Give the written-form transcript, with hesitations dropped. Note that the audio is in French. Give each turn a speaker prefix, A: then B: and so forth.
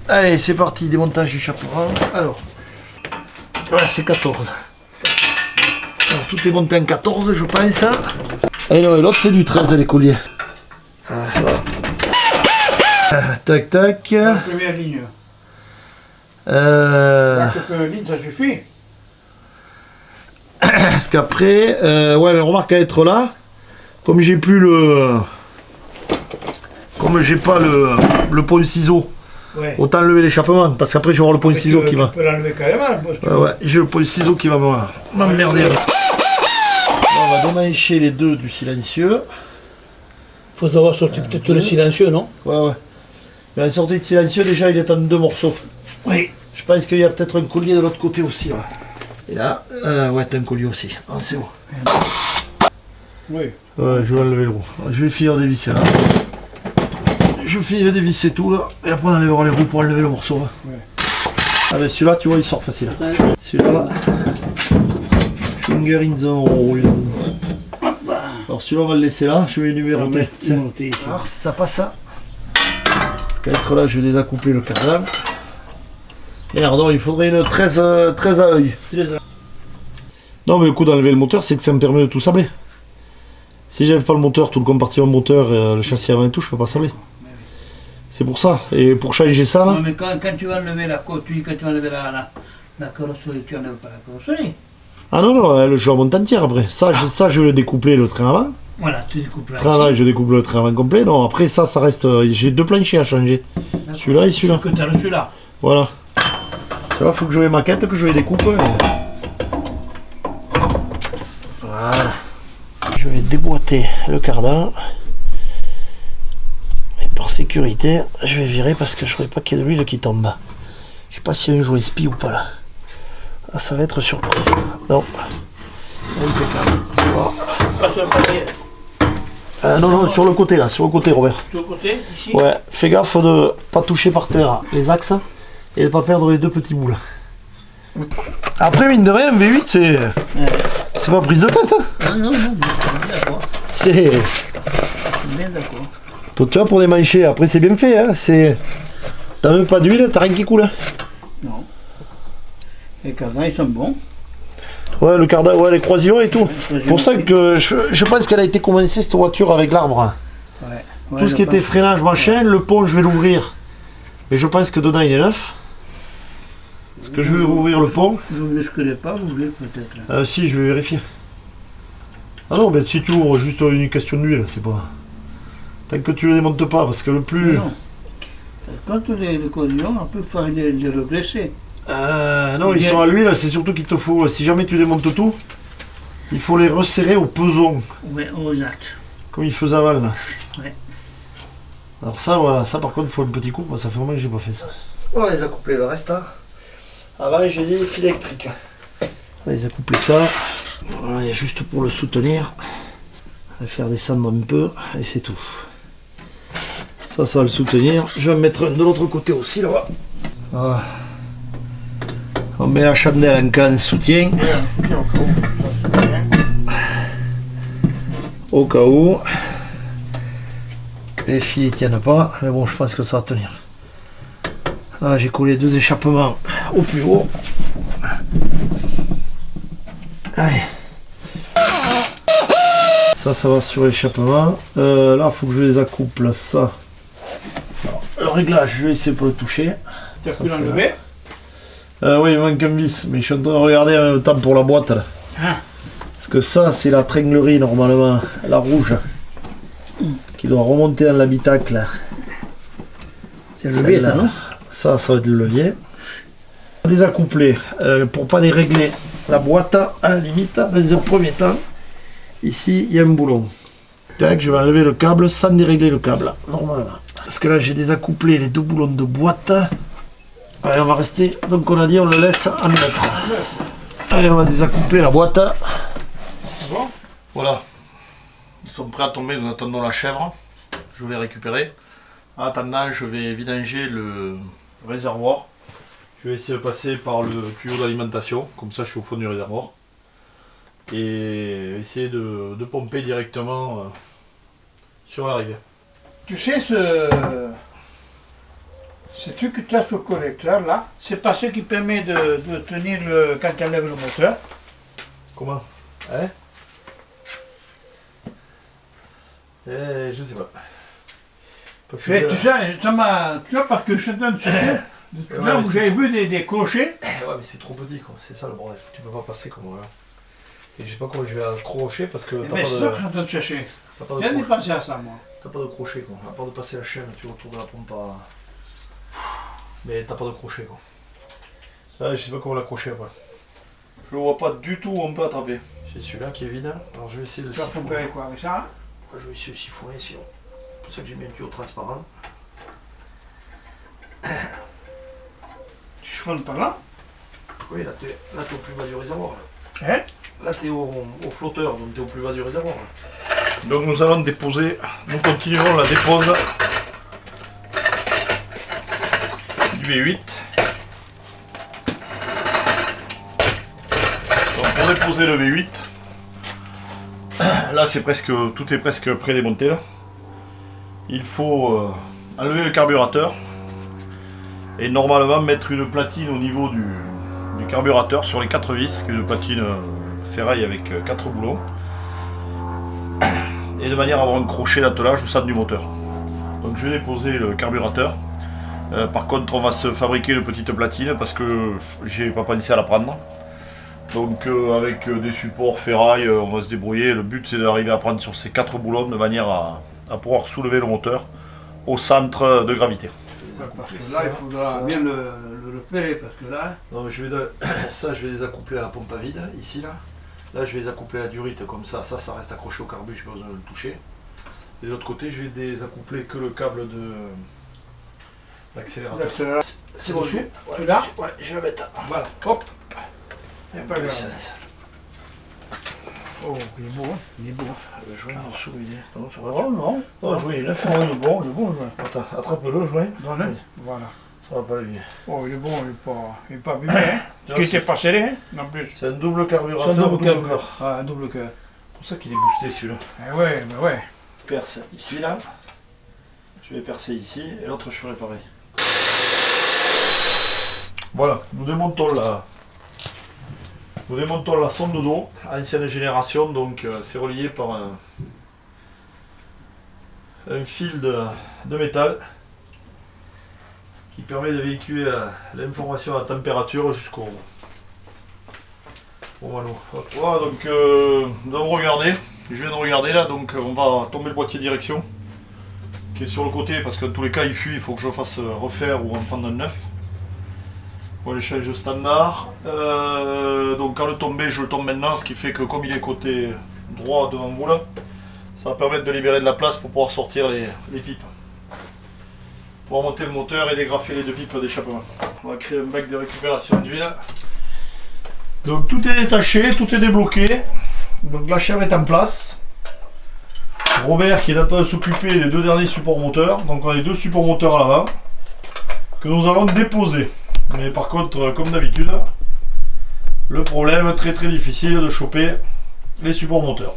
A: Allez, c'est parti, démontage du chaperon. Alors, voilà, c'est 14. Alors, tout est monté en 14, je pense. Et non, l'autre, c'est du 13, les colliers. Voilà. Tac, tac.
B: La première ligne. La première ligne, ça suffit.
A: Parce qu'après, ouais, mais remarque à être là, comme j'ai plus le. Comme j'ai pas le pont de ciseau, ouais. Autant lever l'échappement, parce qu'après je vais avoir le pont de ciseau qui va.
B: Tu peux l'enlever carrément.
A: Ouais, j'ai le pont de ciseau qui va m'emmerder. On va démancher les deux du silencieux.
B: Faut savoir sortir peut-être le silencieux, non?
A: Ouais. Mais la sortie de silencieux, déjà, il est en 2 morceaux.
B: Oui.
A: Je pense qu'il y a peut-être un collier de l'autre côté aussi. Là. Et là, ouais, t'as un collier aussi. Ah, c'est bon.
B: Oui.
A: Ouais, je vais enlever le roue. Je vais finir de dévisser là. Je finis de dévisser tout là. Et après, on enlèvera les roues pour enlever le morceau. Là. Ouais. Ah, mais celui-là, tu vois, il sort facile. Celui-là, finger in the hole. Alors, celui-là, on va le laisser là. Je vais numéroter. Alors, ça passe ça. Parce qu'à être là, je vais désaccoupler le cardan. Merde, non, il faudrait une 13 à œil. Non, mais le coup d'enlever le moteur, c'est que ça me permet de tout sabler. Si j'avais pas le moteur, tout le compartiment moteur, le châssis avant et tout, je peux pas sabler. C'est pour ça. Et pour changer ça là.
B: Non, mais quand tu vas enlever la carrosserie, tu n'enlèves pas la carrosserie.
A: Ah non, je la monte entière après. Ça, je vais découpler le train avant.
B: Voilà, tu découpes là.
A: Le train avant, je découpe le train avant complet. Non, après ça reste. J'ai 2 planchers à changer. Celui-là et celui-là.
B: Que tu as reçu là.
A: Voilà. Celui-là, il faut que je les maquette, que je les découpe. Voilà. Je vais déboîter le cardan. Et par sécurité, je vais virer parce que je ne voudrais pas qu'il y ait de l'huile qui tombe. Je sais pas s'il y a un joint spi ou pas là. Ah, ça va être surprise. Non. Impeccable. Voilà. Non, sur le côté là, sur le côté Robert.
B: Sur le côté, ici.
A: Ouais, fais gaffe de ne pas toucher par terre les axes et de ne pas perdre les 2 petits bouts là. Après, mine de rien, V8 c'est pas prise de tête. Hein.
B: Non, d'accord.
A: C'est.
B: Bien d'accord.
A: Tu vois, pour démancher, après c'est bien fait. Hein. T'as même pas d'huile, t'as rien qui coule. Hein.
B: Non. Les cardans, ils sont bons.
A: Ouais, le cardan, ouais, les croisillons et tout. C'est pour ça que je pense qu'elle a été commencée cette voiture avec l'arbre. Ouais. Tout ce qui était freinage, machin, le pont, je vais l'ouvrir. Mais je pense que dedans il est neuf. Est-ce que je vais rouvrir le pont?
B: Je ne le connais pas, vous voulez peut-être.
A: Si, je vais vérifier. Ah non, ben si tu ouvres juste une question d'huile, c'est pas. Tant que tu le démontes pas, parce que le plus.
B: Non. Quand les croisillons, on peut faire les redresser.
A: Non, ils sont à l'huile, c'est surtout qu'il te faut, si jamais tu démontes tout, il faut les resserrer au peson.
B: Oui, exact.
A: Comme il faisait avant là.
B: Ouais.
A: Alors ça, voilà, ça par contre, il faut un petit coup, ça fait vraiment que j'ai pas fait ça. On les a couplés le reste. Hein. Avant, j'ai dit fil électrique. On les a couplés ça. Voilà, et juste pour le soutenir, on va faire descendre un peu, et c'est tout. Ça va le soutenir. Je vais me mettre de l'autre côté aussi là-bas. Voilà. On met la chandelle en canne soutien. Au cas où les fils ne tiennent pas, mais bon, je pense que ça va tenir. Là, j'ai collé 2 échappements au plus haut. Allez. Ça va sur l'échappement. Là, il faut que je les accouple. Ça. Alors, le réglage, je vais essayer de le toucher.
B: Tu as pu l'enlever?
A: Oui, il manque un vis, mais je suis en train de regarder en même temps pour la boîte là.
B: Ah.
A: Parce que ça, c'est la tringlerie normalement, la rouge, qui doit remonter dans l'habitacle.
B: C'est le levier, ça, non?
A: Ça va être le levier. Désaccoupler pour pas dérégler la boîte, à la limite, dans un premier temps. Ici, il y a un boulon. Tac, je vais enlever le câble sans dérégler le câble, normalement. Parce que là, j'ai désaccouplé les 2 boulons de boîte. Allez, on va rester. Donc, on a dit, on le laisse en neutre. Allez, on va désaccoupler la boîte.
B: Bon.
A: Voilà. Ils sont prêts à tomber, nous attendons la chèvre. Je vais récupérer. En attendant, je vais vidanger le réservoir. Je vais essayer de passer par le tuyau d'alimentation. Comme ça, je suis au fond du réservoir. Et essayer de pomper directement sur la rivière.
B: Tu sais, Ce truc que tu as sur le collecteur là, c'est pas ce qui permet de tenir quand tu enlèves le moteur.
A: Comment? Hein? Je sais pas. Parce que
B: Tu sais, ça m'a. Tu vois, parce que je te donne ce truc, là où j'avais vu des crochets.
A: Ouais, mais c'est trop petit, quoi. C'est ça le bordel. Tu peux pas passer comme là. Et je sais pas comment je vais accrocher parce que t'as
B: Mais
A: pas
B: c'est
A: de.
B: ça que je suis en train de chercher.
A: T'as pas de
B: J'ai
A: crochet.
B: pensé à ça, moi.
A: T'as pas de crochet, quoi. À part de passer la chaîne, tu retournes la pompe à. Mais t'as pas de crochet, quoi. Là, je sais pas comment l'accrocher après. Je le vois pas du tout où on peut attraper. C'est celui-là qui est vide. Alors je vais essayer de
B: Tu vas
A: siphonner.
B: pomper quoi avec ça?
A: Je vais essayer de siphonner sinon. C'est pour ça que j'ai mis un tuyau transparent.
B: Tu chiffonnes par là?
A: Oui, là t'es au plus bas du réservoir.
B: Hein?
A: Là t'es au flotteur, donc t'es au plus bas du réservoir. Donc nous allons déposer, nous continuerons la dépose du V8. Donc pour déposer le V8, là c'est presque, tout est presque pré-démonté là. Il faut enlever le carburateur et normalement mettre une platine au niveau du carburateur sur les 4 vis, qui est une platine ferraille avec 4 boulons, et de manière à avoir un crochet d'attelage au centre du moteur. Donc je vais déposer le carburateur. Par contre on va se fabriquer une petite platine parce que j'ai pas pensé à la prendre. Donc avec des supports ferraille on va se débrouiller. Le but c'est d'arriver à prendre sur ces 4 boulons de manière à pouvoir soulever le moteur au centre de gravité.
B: Parce que là, il faudra bien le repérer, parce que là...
A: Non, mais je vais ça, je vais les accoupler à la pompe à vide, ici, là. Là, je vais les accoupler à la durite, comme ça. Ça reste accroché au carbu, je n'ai pas besoin de le toucher. Et de l'autre côté, je vais désaccoupler que le câble d'accélérateur. C'est bon,
B: tu l'as?
A: Ouais, je vais le mettre.
B: Voilà, hop.
A: Et
B: pas grave.
A: ça.
B: Oh, il est beau, hein? Il est beau.
A: Le joint en dessous, il est. Non, ça va.
B: Oh non.
A: Non, le joint, il est neuf.
B: Oh, il est bon, le joint.
A: Attends, attrape-le, le joint.
B: Donne, hein? Voilà.
A: Ça va pas le bien.
B: Oh, il est bon, il est pas abîmé, hein? Parce qu'il était pas serré, hein? En plus.
A: C'est un double carburateur,
B: C'est un double
A: cœur.
B: cœur. Ah, un double cœur.
A: C'est pour ça qu'il est boosté, celui-là.
B: Eh ouais, mais ouais.
A: Perce ici, là. Je vais percer ici, et l'autre, je ferai pareil. Voilà, nous démontons la sonde d'eau, ancienne génération, donc c'est relié par un fil de métal qui permet de véhiculer l'information à la température jusqu'au mano. Voilà, donc nous avons regardé, je viens de regarder là, donc on va tomber le boîtier de direction qui est sur le côté parce que dans tous les cas il fuit, il faut que je le fasse refaire ou en prendre un neuf. Pour l'échange standard. Donc quand le tomber, je le tombe maintenant, ce qui fait que comme il est côté droit devant vous là, ça va permettre de libérer de la place pour pouvoir sortir les pipes. Pour monter le moteur et dégrafer les deux pipes d'échappement. On va créer un bac de récupération d'huile. Donc tout est détaché, tout est débloqué. Donc la chaîne est en place. Robert qui est en train de s'occuper des 2 derniers supports moteurs. Donc on a les 2 supports moteurs à l'avant que nous allons déposer. Mais par contre, comme d'habitude, le problème très difficile de choper les supports moteurs.